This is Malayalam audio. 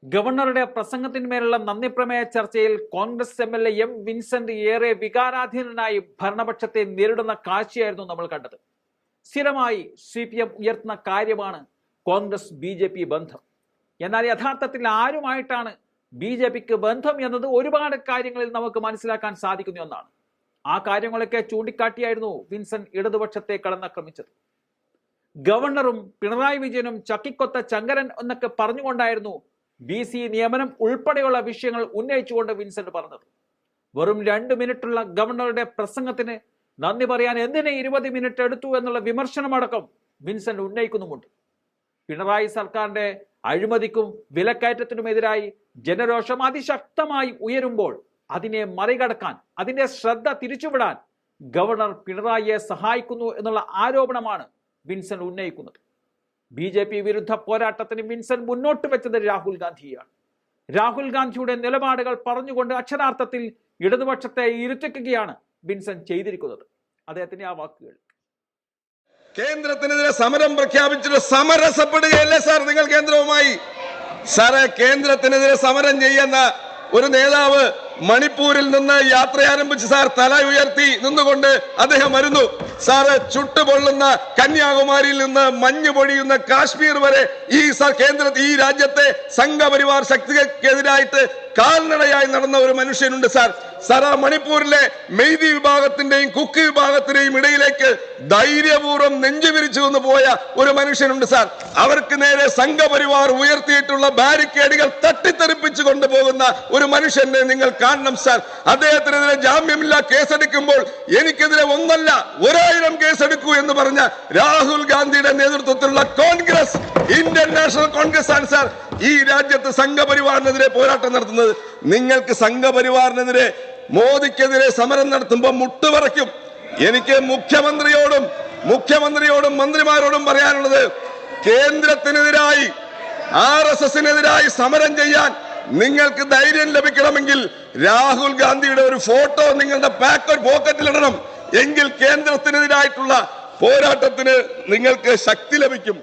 ഗവർണറുടെ പ്രസംഗത്തിന്മേലുള്ള നന്ദിപ്രമേയ ചർച്ചയിൽ കോൺഗ്രസ് MLA M. വിൻസെന്റ് ഏറെ വികാരാധീനനായി ഭരണപക്ഷത്തെ നേരിടുന്ന കാഴ്ചയായിരുന്നു നമ്മൾ കണ്ടത്. സ്ഥിരമായി CPM ഉയർത്തുന്ന കാര്യമാണ് കോൺഗ്രസ് BJP ബന്ധം. എന്നാൽ യഥാർത്ഥത്തിൽ ആരുമായിട്ടാണ് BJPക്ക് ബന്ധം എന്നത് ഒരുപാട് കാര്യങ്ങളിൽ നമുക്ക് മനസ്സിലാക്കാൻ സാധിക്കുന്ന ഒന്നാണ്. ആ കാര്യങ്ങളൊക്കെ ചൂണ്ടിക്കാട്ടിയായിരുന്നു വിൻസെന്റ് ഇടതുപക്ഷത്തെ കടന്നാക്രമിച്ചത്. ഗവർണറും പിണറായി വിജയനും ചക്കിക്കൊത്ത ചങ്കരൻ എന്നൊക്കെ പറഞ്ഞുകൊണ്ടായിരുന്നു BC നിയമനം ഉൾപ്പെടെയുള്ള വിഷയങ്ങൾ ഉന്നയിച്ചുകൊണ്ട് വിൻസെന്റ് പറഞ്ഞത്. വെറും 2 മിനിറ്റുള്ള ഗവർണറുടെ പ്രസംഗത്തിന് നന്ദി പറയാൻ എന്തിനെ 20 മിനിറ്റ് എടുത്തു എന്നുള്ള വിമർശനമടക്കം വിൻസെന്റ് ഉന്നയിക്കുന്നുമുണ്ട്. പിണറായി സർക്കാരിന്റെ അഴിമതിക്കും വിലക്കയറ്റത്തിനുമെതിരായി ജനരോഷം അതിശക്തമായി ഉയരുമ്പോൾ അതിനെ മറികടക്കാൻ, അതിന്റെ ശ്രദ്ധ തിരിച്ചുവിടാൻ ഗവർണർ പിണറായിയെ സഹായിക്കുന്നു എന്നുള്ള ആരോപണമാണ് വിൻസെന്റ് ഉന്നയിക്കുന്നത്. BJP വിരുദ്ധ പോരാട്ടത്തിന് വിൻസെന്റ് മുന്നോട്ട് വെച്ചത് രാഹുൽ ഗാന്ധിയാണ്. രാഹുൽ ഗാന്ധിയുടെ നിലപാടുകൾ പറഞ്ഞുകൊണ്ട് അക്ഷരാർത്ഥത്തിൽ ഇടതുപക്ഷത്തെ ഇരുത്തിക്കുകയാണ് വിൻസെന്റ് ചെയ്തിരിക്കുന്നത്. അദ്ദേഹത്തിന്റെ ആ വാക്കുകൾ: കേന്ദ്രത്തിനെതിരെ സമരം പ്രഖ്യാപിച്ചിട്ട് സമരസപ്പെടുകയല്ലേ സാർ നിങ്ങൾ കേന്ദ്രവുമായി? സാറേ, കേന്ദ്രത്തിനെതിരെ സമരം ചെയ്യുന്ന ഒരു നേതാവ് മണിപ്പൂരിൽ നിന്ന് യാത്ര ആരംഭിച്ച് സാർ തല ഉയർത്തി നിന്നുകൊണ്ട് അദ്ദേഹം വരുന്നു. സാറ് ചുട്ടുപൊള്ളുന്ന കന്യാകുമാരിയിൽ നിന്ന് മഞ്ഞു പൊഴിയുന്ന കാശ്മീർ വരെ ഈ രാജ്യത്തെ സംഘപരിവാർ ശക്തികൾക്കെതിരായിട്ട് കാൽനടയായി നടന്ന ഒരു മനുഷ്യനുണ്ട് സാർ. ആ മണിപ്പൂരിലെ മെയ്തി വിഭാഗത്തിന്റെയും കുക്കി വിഭാഗത്തിന്റെയും ഇടയിലേക്ക് ധൈര്യപൂർവ്വം നെഞ്ചുവിരിച്ചു വന്നു പോയ ഒരു മനുഷ്യനുണ്ട് സാർ. അവർക്ക് നേരെ സംഘപരിവാർ ഉയർത്തിയിട്ടുള്ള ബാരിക്കേഡുകൾ തട്ടിത്തെറിപ്പിച്ചു കൊണ്ടുപോകുന്ന ഒരു മനുഷ്യനെ നിങ്ങൾ കാണണം സാർ. അദ്ദേഹത്തിനെതിരെ ജാമ്യമില്ലാ കേസെടുക്കുമ്പോൾ എനിക്കെതിരെ ഒന്നല്ല 1000 കേസെടുക്കൂ എന്ന് പറഞ്ഞ രാഹുൽ ഗാന്ധിയുടെ നേതൃത്വത്തിലുള്ള കോൺഗ്രസ്, ഇന്ത്യൻ നാഷണൽ കോൺഗ്രസ് ആണ് സാർ ഈ രാജ്യത്ത് സംഘപരിവാറിനെതിരെ പോരാട്ടം നടത്തുന്നത്. നിങ്ങൾക്ക് സംഘപരിവാറിനെതിരെ, മോദിക്കെതിരെ സമരം നടത്തുമ്പോൾ മുട്ടുപറയ്ക്കും. എനിക്ക് മുഖ്യമന്ത്രിയോടും മന്ത്രിമാരോടും പറയാനുള്ളത്, കേന്ദ്രത്തിനെതിരായി RSSനെതിരായി സമരം ചെയ്യാൻ നിങ്ങൾക്ക് ധൈര്യം ലഭിക്കണമെങ്കിൽ രാഹുൽ ഗാന്ധിയുടെ ഒരു ഫോട്ടോ നിങ്ങളുടെ പോക്കറ്റിലിടണം. എങ്കിൽ കേന്ദ്രത്തിനെതിരായിട്ടുള്ള പോരാട്ടത്തിന് നിങ്ങൾക്ക് ശക്തി ലഭിക്കും.